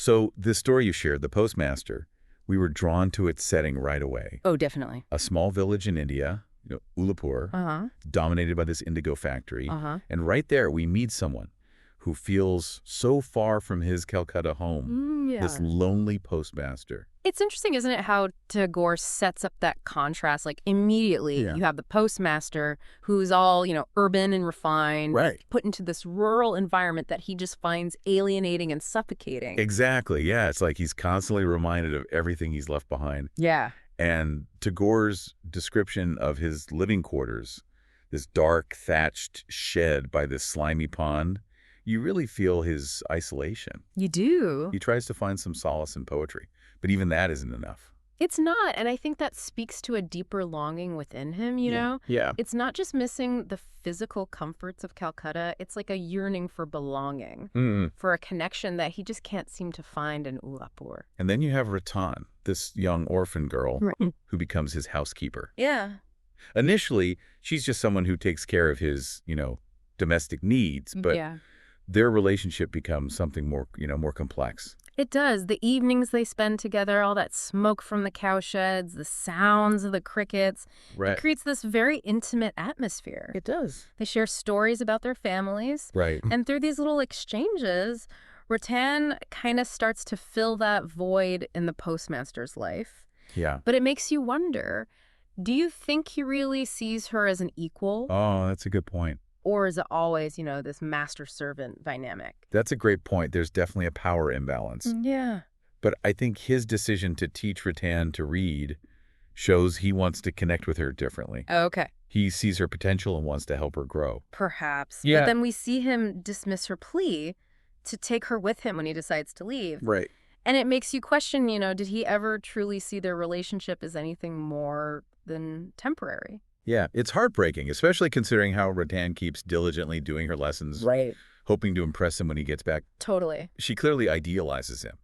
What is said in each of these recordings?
So this story you shared, The Postmaster, we were drawn to its setting right away. Oh, definitely. A small village in India, Ullaipur, dominated by this indigo factory. And right there, we meet someone who feels so far from his Calcutta home, this lonely postmaster. It's interesting, isn't it, how Tagore sets up that contrast? Like, immediately, you have the postmaster who's all, urban and refined, put into this rural environment that he just finds alienating and suffocating. Exactly, yeah. It's like he's constantly reminded of everything he's left behind. Yeah. And Tagore's description of his living quarters, this dark, thatched shed by this slimy pond, you really feel his isolation. You do. He tries to find some solace in poetry, but even that isn't enough. It's not, and I think that speaks to a deeper longing within him, you know? Yeah. It's not just missing the physical comforts of Calcutta, it's like a yearning for belonging, for a connection that he just can't seem to find in Ullaipur. And then you have Ratan, this young orphan girl who becomes his housekeeper. Yeah. Initially, she's just someone who takes care of his, domestic needs, but their relationship becomes something more, more complex. It does. The evenings they spend together, all that smoke from the cowsheds, the sounds of the crickets, it creates this very intimate atmosphere. It does. They share stories about their families. And through these little exchanges, Ratan kind of starts to fill that void in the postmaster's life. Yeah. But it makes you wonder, do you think he really sees her as an equal? Oh, that's a good point. Or is it always, this master-servant dynamic? That's a great point. There's definitely a power imbalance. Yeah. But I think his decision to teach Ratan to read shows he wants to connect with her differently. Okay. He sees her potential and wants to help her grow. Perhaps. Yeah. But then we see him dismiss her plea to take her with him when he decides to leave. Right. And it makes you question, did he ever truly see their relationship as anything more than temporary? Yeah, it's heartbreaking, especially considering how Ratan keeps diligently doing her lessons, hoping to impress him when he gets back. Totally. She clearly idealizes him,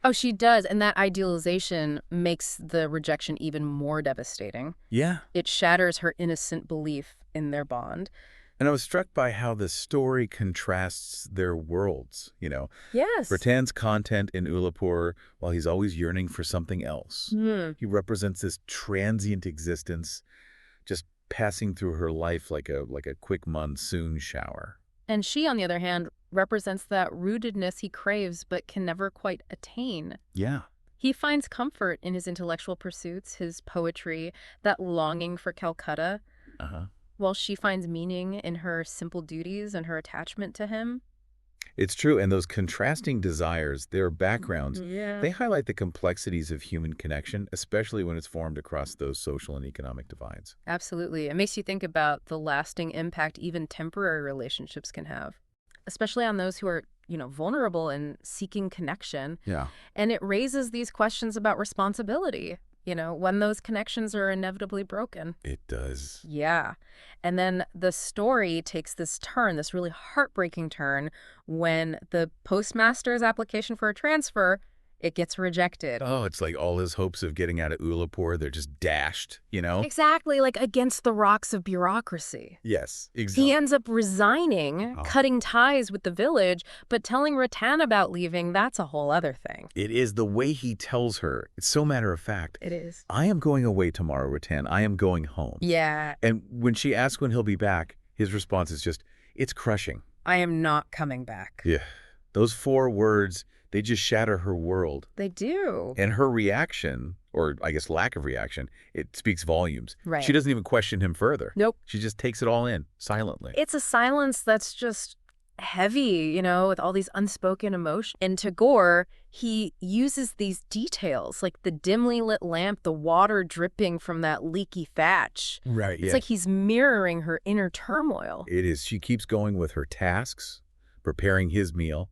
Oh, she does, and that idealization makes the rejection even more devastating. Yeah. It shatters her innocent belief in their bond. And I was struck by how the story contrasts their worlds, Yes. Ratan's content in Ullaipur, while he's always yearning for something else. He represents this transient existence, just passing through her life like a quick monsoon shower. And she, on the other hand, represents that rootedness he craves but can never quite attain. Yeah. He finds comfort in his intellectual pursuits, his poetry, that longing for Calcutta, while she finds meaning in her simple duties and her attachment to him. It's true, and those contrasting desires, their backgrounds, they highlight the complexities of human connection, especially when it's formed across those social and economic divides. Absolutely. It makes you think about the lasting impact even temporary relationships can have, especially on those who are, vulnerable and seeking connection. Yeah. And it raises these questions about responsibility, when those connections are inevitably broken. It does. Yeah. And then the story takes this turn, this really heartbreaking turn, when the postmaster's application for a transfer, it gets rejected. Oh, it's like all his hopes of getting out of Ullaipur, they're just dashed, Exactly, like against the rocks of bureaucracy. Yes, exactly. He ends up resigning, cutting ties with the village, but telling Ratan about leaving, that's a whole other thing. It is the way he tells her. It's so matter of fact. It is. I am going away tomorrow, Ratan. I am going home. Yeah. And when she asks when he'll be back, his response is just, it's crushing. I am not coming back. Yeah. Those 4 words, they just shatter her world. They do. And her reaction, or I guess lack of reaction, it speaks volumes. Right. She doesn't even question him further. Nope. She just takes it all in, silently. It's a silence that's just heavy, with all these unspoken emotions. In Tagore, he uses these details, like the dimly lit lamp, the water dripping from that leaky thatch. Right, It's like he's mirroring her inner turmoil. It is. She keeps going with her tasks, preparing his meal.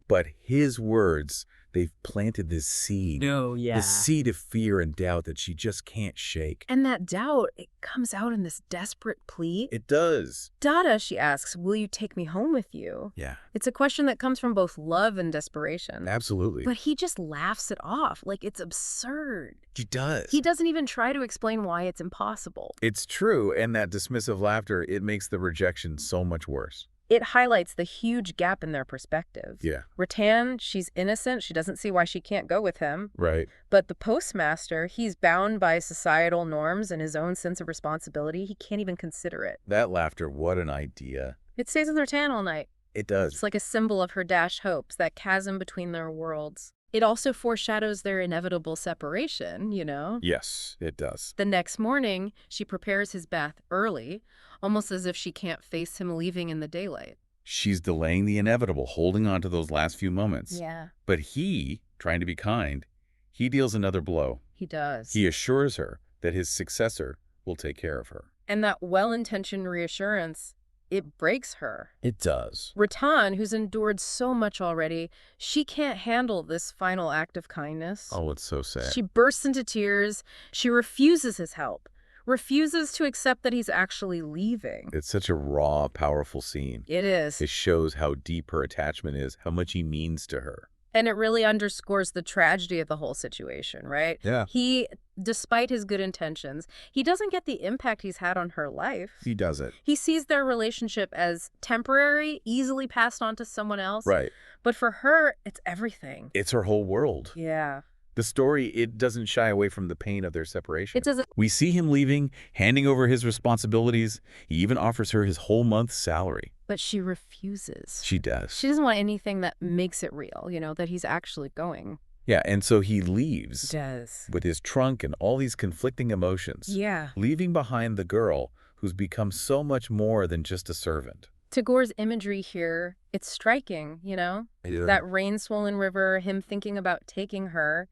But his words, they've planted this seed. This seed of fear and doubt that she just can't shake. And that doubt, it comes out in this desperate plea. It does. Dada, she asks, will you take me home with you? Yeah. It's a question that comes from both love and desperation. Absolutely. But he just laughs it off like it's absurd. He does. He doesn't even try to explain why it's impossible. It's true, and that dismissive laughter, it makes the rejection so much worse. It highlights the huge gap in their perspective. Yeah. Ratan, she's innocent. She doesn't see why she can't go with him. Right. But the postmaster, he's bound by societal norms and his own sense of responsibility. He can't even consider it. That laughter, what an idea. It stays with Ratan all night. It does. It's like a symbol of her dashed hopes, that chasm between their worlds. It also foreshadows their inevitable separation, you know? Yes, it does. The next morning, she prepares his bath early, almost as if she can't face him leaving in the daylight. She's delaying the inevitable, holding on to those last few moments. Yeah. But he, trying to be kind, he deals another blow. He does. He assures her that his successor will take care of her. And that well-intentioned reassurance, it breaks her. It does. Ratan, who's endured so much already, she can't handle this final act of kindness. Oh, it's so sad. She bursts into tears. She refuses his help, refuses to accept that he's actually leaving. It's such a raw, powerful scene. It is. It shows how deep her attachment is, how much he means to her. And it really underscores the tragedy of the whole situation, right? Yeah. He, despite his good intentions, he doesn't get the impact he's had on her life. He doesn't. He sees their relationship as temporary, easily passed on to someone else. Right. But for her, it's everything. It's her whole world. Yeah. The story, it doesn't shy away from the pain of their separation. It doesn't. We see him leaving, handing over his responsibilities. He even offers her his whole month's salary. But she refuses. She does. She doesn't want anything that makes it real, you know, that he's actually going. Yeah, and so he leaves. Does. With his trunk and all these conflicting emotions. Yeah. Leaving behind the girl who's become so much more than just a servant. Tagore's imagery here, it's striking, you know? Yeah. That rain-swollen river, him thinking about taking her,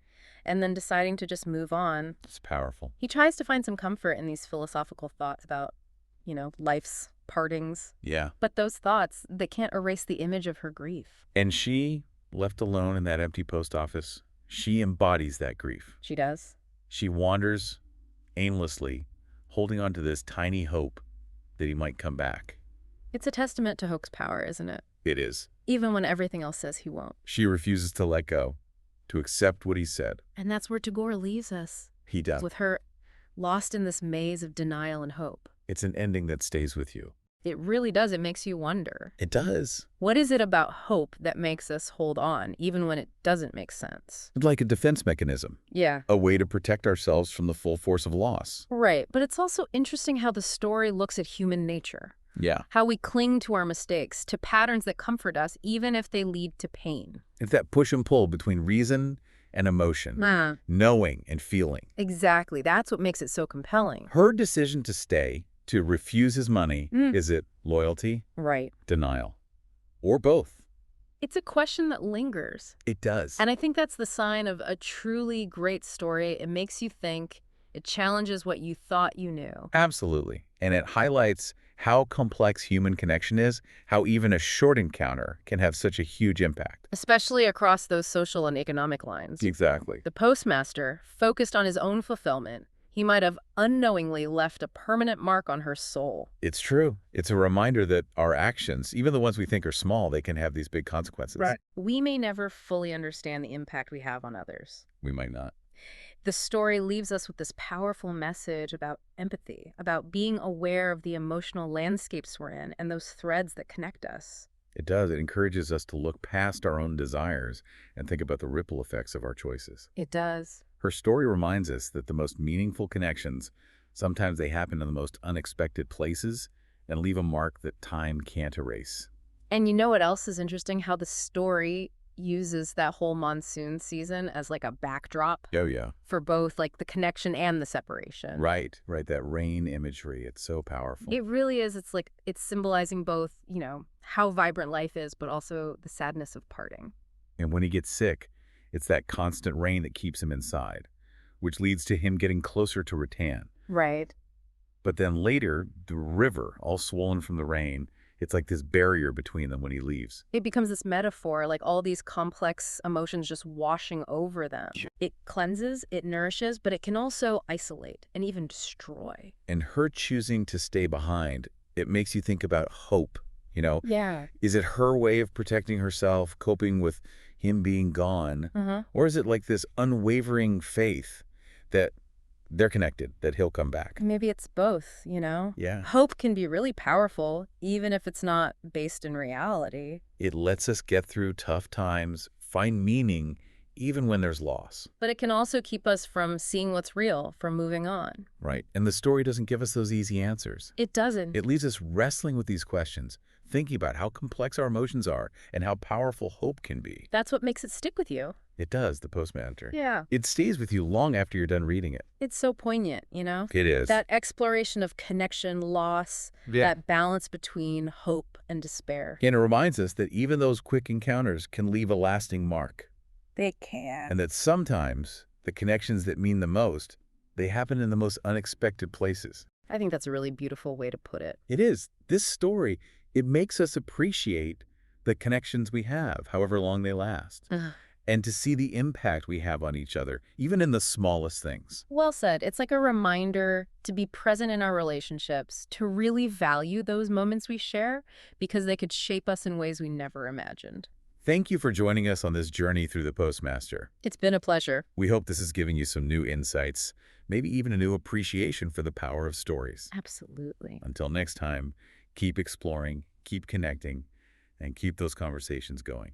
and then deciding to just move on. It's powerful. He tries to find some comfort in these philosophical thoughts about, you know, life's partings. Yeah. But those thoughts, they can't erase the image of her grief. And she, left alone in that empty post office, she embodies that grief. She does. She wanders aimlessly, holding on to this tiny hope that he might come back. It's a testament to Hoke's power, isn't it? It is. Even when everything else says he won't. She refuses to let go, to accept what he said. And that's where Tagore leaves us. He does. With her lost in this maze of denial and hope. It's an ending that stays with you. It really does. It makes you wonder. It does. What is it about hope that makes us hold on, even when it doesn't make sense? Like a defense mechanism. Yeah. A way to protect ourselves from the full force of loss. Right. But it's also interesting how the story looks at human nature. Yeah. How we cling to our mistakes, to patterns that comfort us, even if they lead to pain. It's that push and pull between reason and emotion. Knowing and feeling. Exactly. That's what makes it so compelling. Her decision to stay, to refuse his money, is it loyalty? Right. Denial? Or both? It's a question that lingers. It does. And I think that's the sign of a truly great story. It makes you think. It challenges what you thought you knew. Absolutely. And it highlights how complex human connection is, how even a short encounter can have such a huge impact. Especially across those social and economic lines. Exactly. The postmaster, focused on his own fulfillment, he might have unknowingly left a permanent mark on her soul. It's true. It's a reminder that our actions, even the ones we think are small, they can have these big consequences. Right. We may never fully understand the impact we have on others. We might not. The story leaves us with this powerful message about empathy, about being aware of the emotional landscapes we're in and those threads that connect us. It does. It encourages us to look past our own desires and think about the ripple effects of our choices. It does. Her story reminds us that the most meaningful connections, sometimes they happen in the most unexpected places and leave a mark that time can't erase. And you know what else is interesting? How the story uses that whole monsoon season as like a backdrop. Oh, yeah. For both like the connection and the separation. Right. That rain imagery. It's so powerful. It really is. It's like it's symbolizing both, you know, how vibrant life is, but also the sadness of parting. And when he gets sick, it's that constant rain that keeps him inside, which leads to him getting closer to Ratan. Right. But then later, the river, all swollen from the rain, it's like this barrier between them when he leaves. It becomes this metaphor, like all these complex emotions just washing over them. It cleanses, it nourishes, but it can also isolate and even destroy. And her choosing to stay behind, it makes you think about hope, you know? Yeah. Is it her way of protecting herself, coping with him being gone? Or is it like this unwavering faith that they're connected, that he'll come back. Maybe it's both, you know? Yeah. Hope can be really powerful, even if it's not based in reality. It lets us get through tough times, find meaning, even when there's loss. But it can also keep us from seeing what's real, from moving on. Right. And the story doesn't give us those easy answers. It doesn't. It leaves us wrestling with these questions, thinking about how complex our emotions are and how powerful hope can be. That's what makes it stick with you. It does, The Postmaster. Yeah. It stays with you long after you're done reading it. It's so poignant, you know? It is. That exploration of connection, loss, that balance between hope and despair. And it reminds us that even those quick encounters can leave a lasting mark. They can. And that sometimes the connections that mean the most, they happen in the most unexpected places. I think that's a really beautiful way to put it. It is. This story, it makes us appreciate the connections we have, however long they last. And to see the impact we have on each other, even in the smallest things. Well said. It's like a reminder to be present in our relationships, to really value those moments we share, because they could shape us in ways we never imagined. Thank you for joining us on this journey through The Postmaster. It's been a pleasure. We hope this has given you some new insights, maybe even a new appreciation for the power of stories. Absolutely. Until next time, keep exploring, keep connecting, and keep those conversations going.